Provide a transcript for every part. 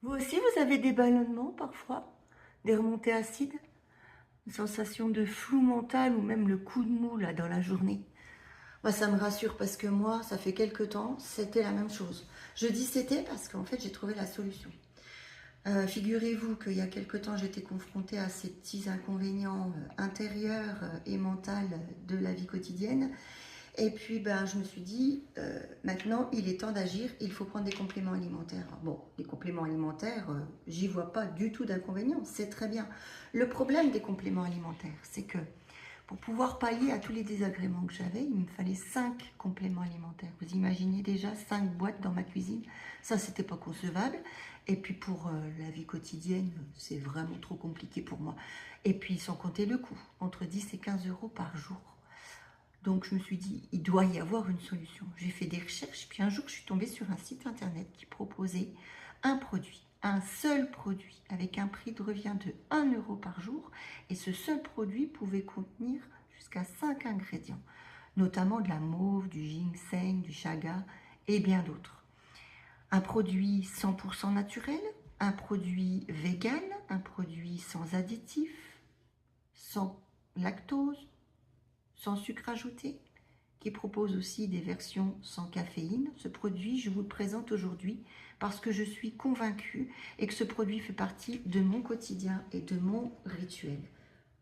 Vous aussi, vous avez des ballonnements parfois, des remontées acides, une sensation de flou mental ou même le coup de mou là dans la journée. Moi, ça me rassure parce que moi, ça fait quelque temps, c'était la même chose. Je dis c'était parce qu'en fait, j'ai trouvé la solution. Figurez-vous qu'il y a quelque temps, j'étais confrontée à ces petits inconvénients intérieurs et mentaux de la vie quotidienne. Et puis, ben, je me suis dit, maintenant, il est temps d'agir, il faut prendre des compléments alimentaires. Bon, les compléments alimentaires, j'y vois pas du tout d'inconvénient, c'est très bien. Le problème des compléments alimentaires, c'est que pour pouvoir pallier à tous les désagréments que j'avais, il me fallait 5 compléments alimentaires. Vous imaginez déjà 5 boîtes dans ma cuisine? Ça, c'était pas concevable. Et puis pour la vie quotidienne, c'est vraiment trop compliqué pour moi. Et puis sans compter le coût, entre 10 et 15 euros par jour. Donc je me suis dit, il doit y avoir une solution. J'ai fait des recherches, puis un jour je suis tombée sur un site internet qui proposait un produit, un seul produit, avec un prix de revient de 1 € par jour. Et ce seul produit pouvait contenir jusqu'à 5 ingrédients, notamment de la mauve, du ginseng, du chaga et bien d'autres. Un produit 100% naturel, un produit vegan, un produit sans additifs, sans lactose, sans sucre ajouté, qui propose aussi des versions sans caféine. Ce produit, je vous le présente aujourd'hui parce que je suis convaincue et que ce produit fait partie de mon quotidien et de mon rituel.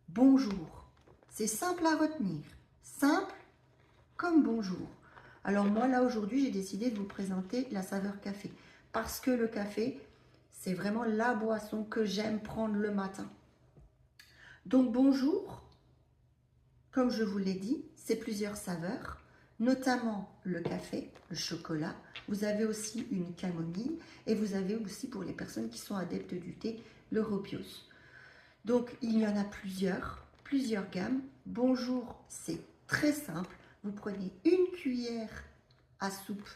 Bonjour, c'est simple à retenir, simple comme bonjour. Alors moi là aujourd'hui j'ai décidé de vous présenter la saveur café parce que le café c'est vraiment la boisson que j'aime prendre le matin. Donc bonjour, comme je vous l'ai dit, c'est plusieurs saveurs, notamment le café, le chocolat. Vous avez aussi une camomille et vous avez aussi, pour les personnes qui sont adeptes du thé, le rooibos. Donc, il y en a plusieurs gammes. Bonjour, c'est très simple. Vous prenez une cuillère à soupe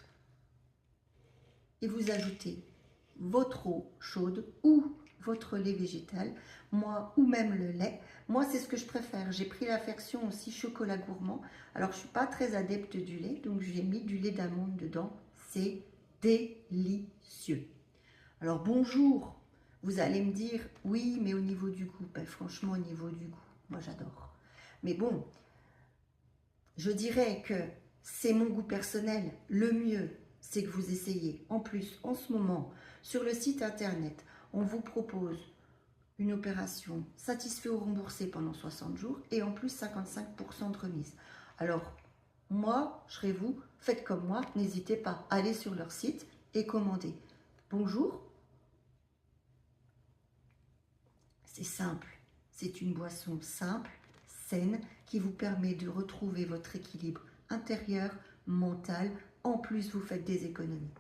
et vous ajoutez votre eau chaude ou votre lait végétal, moi, ou même le lait. Moi, c'est ce que je préfère. J'ai pris la version aussi chocolat gourmand. Alors, je ne suis pas très adepte du lait, donc j'ai mis du lait d'amande dedans. C'est délicieux. Alors, bonjour. Vous allez me dire, oui, mais au niveau du goût, ben, franchement, au niveau du goût, moi, j'adore. Mais bon, je dirais que c'est mon goût personnel. Le mieux, c'est que vous essayez. En plus, en ce moment, sur le site internet, on vous propose une opération satisfait ou remboursé pendant 60 jours et en plus 55% de remise. Alors, moi, je serai vous, faites comme moi, n'hésitez pas, allez sur leur site et commandez. Bonjour, c'est simple, c'est une boisson simple, saine, qui vous permet de retrouver votre équilibre intérieur, mental. En plus, vous faites des économies.